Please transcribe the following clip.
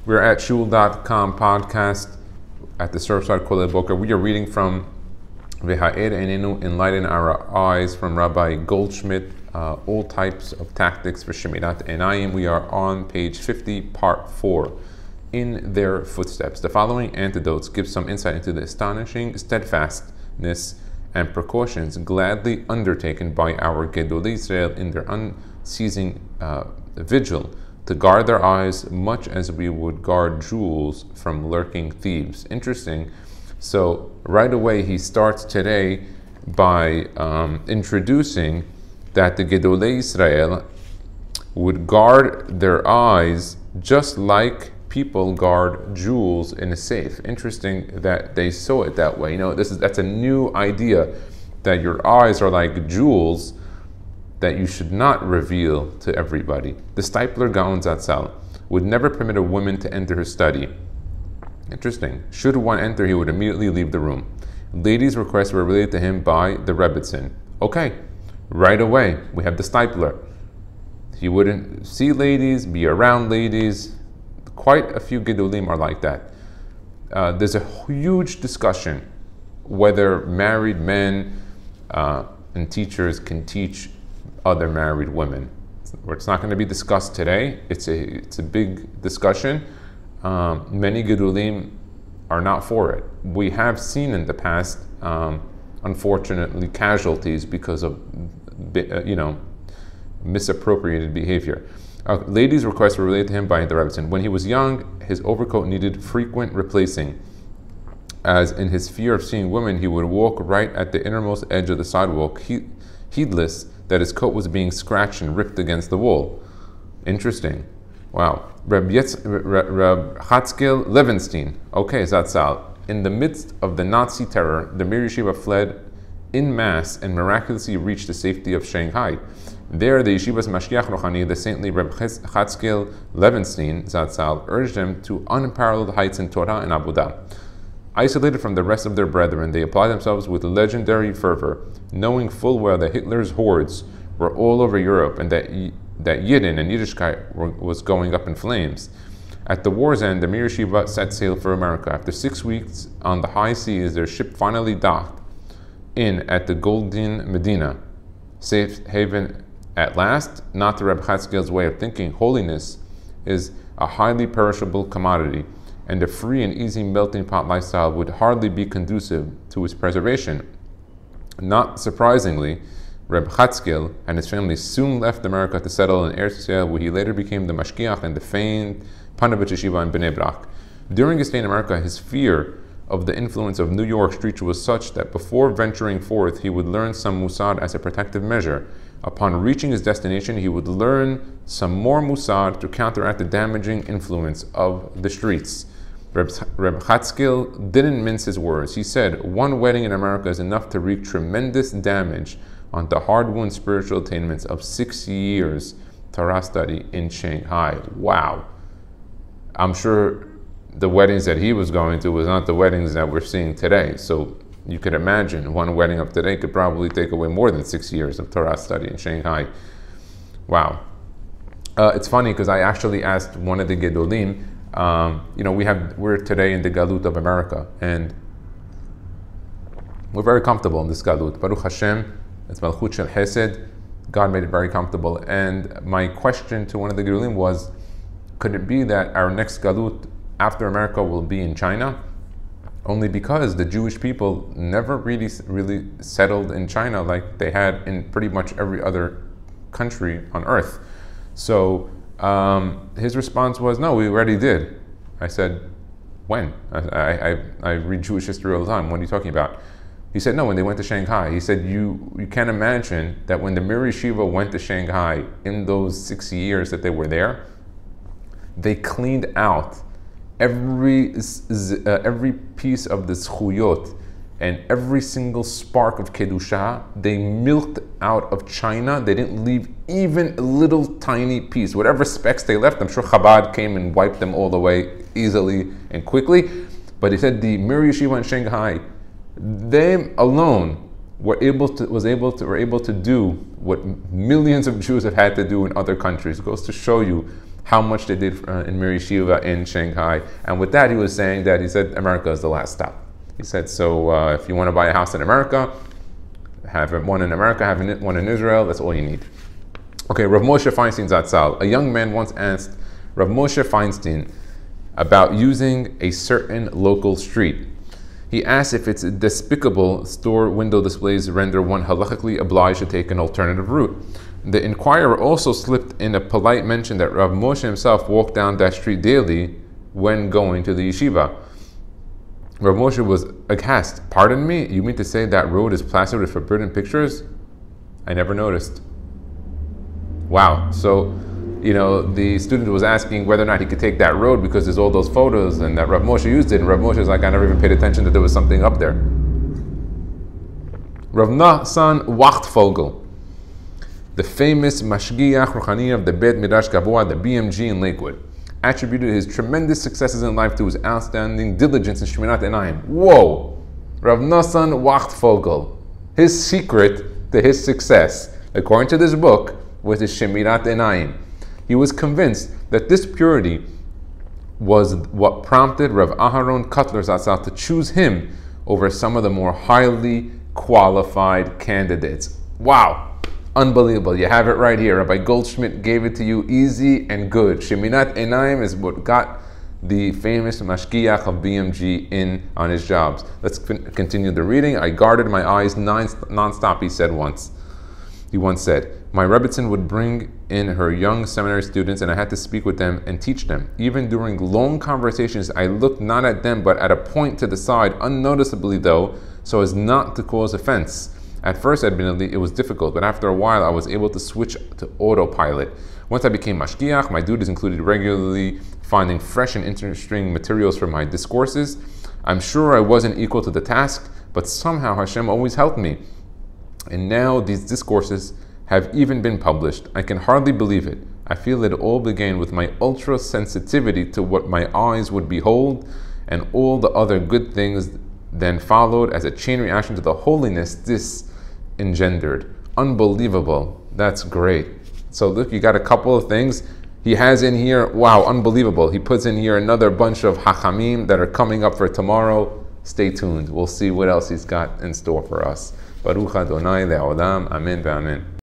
We're at shul.com podcast at the Surfside Kolel Boker. We are reading from V'ha'er Einenu, Enlighten Our Eyes, from Rabbi Goldschmidt, all types of tactics for Shemirat Einayim. We are on page 50, part 4, in their footsteps. The following anecdotes give some insight into the astonishing steadfastness and precautions gladly undertaken by our Gedolim Israel in their unceasing vigil to guard their eyes much as we would guard jewels from lurking thieves. Interesting. So right away he starts today by introducing that the Gedolim Israel would guard their eyes just like people guard jewels in a safe. Interesting that they saw it that way. You know, that's a new idea, that your eyes are like jewels that you should not reveal to everybody. The Steipler Gaon Zatzal would never permit a woman to enter his study. Interesting. Should one enter, he would immediately leave the room. Ladies' requests were related to him by the Rebbetzin. Okay, right away, we have the Steipler. He wouldn't see ladies, be around ladies. Quite a few Gedolim are like that. There's a huge discussion whether married men and teachers can teach other married women. It's not going to be discussed today. It's a big discussion. Many Gedolim are not for it. We have seen in the past, unfortunately, casualties because of misappropriated behavior. Ladies' requests were related to him by the Rebbetzin. When he was young, his overcoat needed frequent replacing. As in his fear of seeing women, he would walk right at the innermost edge of the sidewalk, heedless that his coat was being scratched and ripped against the wall. Interesting. Wow. Reb Chatzkel Levenstein. Okay, Zatzal. In the midst of the Nazi terror, the Mir Yeshiva fled in mass and miraculously reached the safety of Shanghai. There, the Yeshiva's Mashiach Rochani, the saintly Reb Chatzkel Levenstein Zatzal, urged them to unparalleled heights in Torah and Avodah. Isolated from the rest of their brethren, they applied themselves with legendary fervor, knowing full well that Hitler's hordes were all over Europe and that Yidden and Yiddishkeit was going up in flames. At the war's end, the Mir Yeshiva set sail for America. After 6 weeks on the high seas, their ship finally docked in at the Golden Medina, safe haven at last. Not to Reb Chatzkel's way of thinking, holiness is a highly perishable commodity, and a free and easy melting pot lifestyle would hardly be conducive to its preservation. Not surprisingly, Reb Chatzkel and his family soon left America to settle in Eretz Yisrael, where he later became the Mashgiach and the famed Panovich Yeshiva in Bnei Brak. During his stay in America, his fear of the influence of New York streets was such that before venturing forth, he would learn some Musad as a protective measure. Upon reaching his destination, he would learn some more Musad to counteract the damaging influence of the streets. Reb Chatzkel didn't mince his words. He said, one wedding in America is enough to wreak tremendous damage on the hard-won spiritual attainments of 6 years Torah study in Shanghai. Wow. I'm sure the weddings that he was going to was not the weddings that we're seeing today. So you could imagine one wedding up today could probably take away more than 6 years of Torah study in Shanghai. Wow. It's funny because I actually asked one of the Gedolim, we're today in the Galut of America, and we're very comfortable in this Galut. Baruch Hashem, it's Malchut Shel Chesed. God made it very comfortable. And my question to one of the Gedolim was, could it be that our next Galut after America will be in China? Only because the Jewish people never really settled in China like they had in pretty much every other country on earth. So his response was, no, we already did. I said, when? I read Jewish history all the time. What are you talking about? He said, no, when they went to Shanghai. He said, you can't imagine that when the Mir Yeshiva went to Shanghai in those 6 years that they were there, they cleaned out every piece of the zchuyot and every single spark of kedusha. They milked out of China. They didn't leave even a little tiny piece. Whatever specks they left, I'm sure Chabad came and wiped them all away easily and quickly. But he said the Mir Yeshiva in Shanghai, they alone were able to do what millions of Jews have had to do in other countries. It goes to show you how much they did in Mir Yeshiva in Shanghai. And with that, he was saying that he said America is the last stop. He said, so if you want to buy a house in America, have one in America, have one in Israel, that's all you need. Okay, Rav Moshe Feinstein Zatzal. A young man once asked Rav Moshe Feinstein about using a certain local street. He asked if it's despicable store window displays render one halachically obliged to take an alternative route. The inquirer also slipped in a polite mention that Rav Moshe himself walked down that street daily when going to the yeshiva. Rav Moshe was aghast. Pardon me? You mean to say that road is plastered with forbidden pictures? I never noticed. Wow. So, the student was asking whether or not he could take that road because there's all those photos and that Rav Moshe used it. And Rav Moshe was like, I never even paid attention that there was something up there. Rav Nachsan Wachtfogel, the famous Mashgiach Ruchani of the Beit Midrash Gavua, the BMG in Lakewood, attributed his tremendous successes in life to his outstanding diligence in Shemirat Einayim. Whoa! Rav Nachsan Wachtfogel. His secret to his success, according to this book, was his Shemirat Einayim. He was convinced that this purity was what prompted Rav Aharon Kotler Zatzal to choose him over some of the more highly qualified candidates. Wow! Unbelievable. You have it right here. Rabbi Goldschmidt gave it to you easy and good. Shemirat Einayim is what got the famous Mashgiach of BMG in on his jobs. Let's continue the reading. I guarded my eyes non-stop, he said once. He once said, my Rebbitzin would bring in her young seminary students and I had to speak with them and teach them. Even during long conversations, I looked not at them but at a point to the side, unnoticeably though, so as not to cause offense. At first, admittedly, it was difficult, but after a while, I was able to switch to autopilot. Once I became mashgiach, my duties included regularly finding fresh and interesting materials for my discourses. I'm sure I wasn't equal to the task, but somehow Hashem always helped me. And now these discourses have even been published. I can hardly believe it. I feel it all began with my ultra sensitivity to what my eyes would behold, and all the other good things then followed as a chain reaction to the holiness this engendered. Unbelievable. That's great. So look, you got a couple of things. He has in here, wow, unbelievable. He puts in here another bunch of hachamim that are coming up for tomorrow. Stay tuned. We'll see what else he's got in store for us. Baruch Adonai le'olam. Amen ve'amen.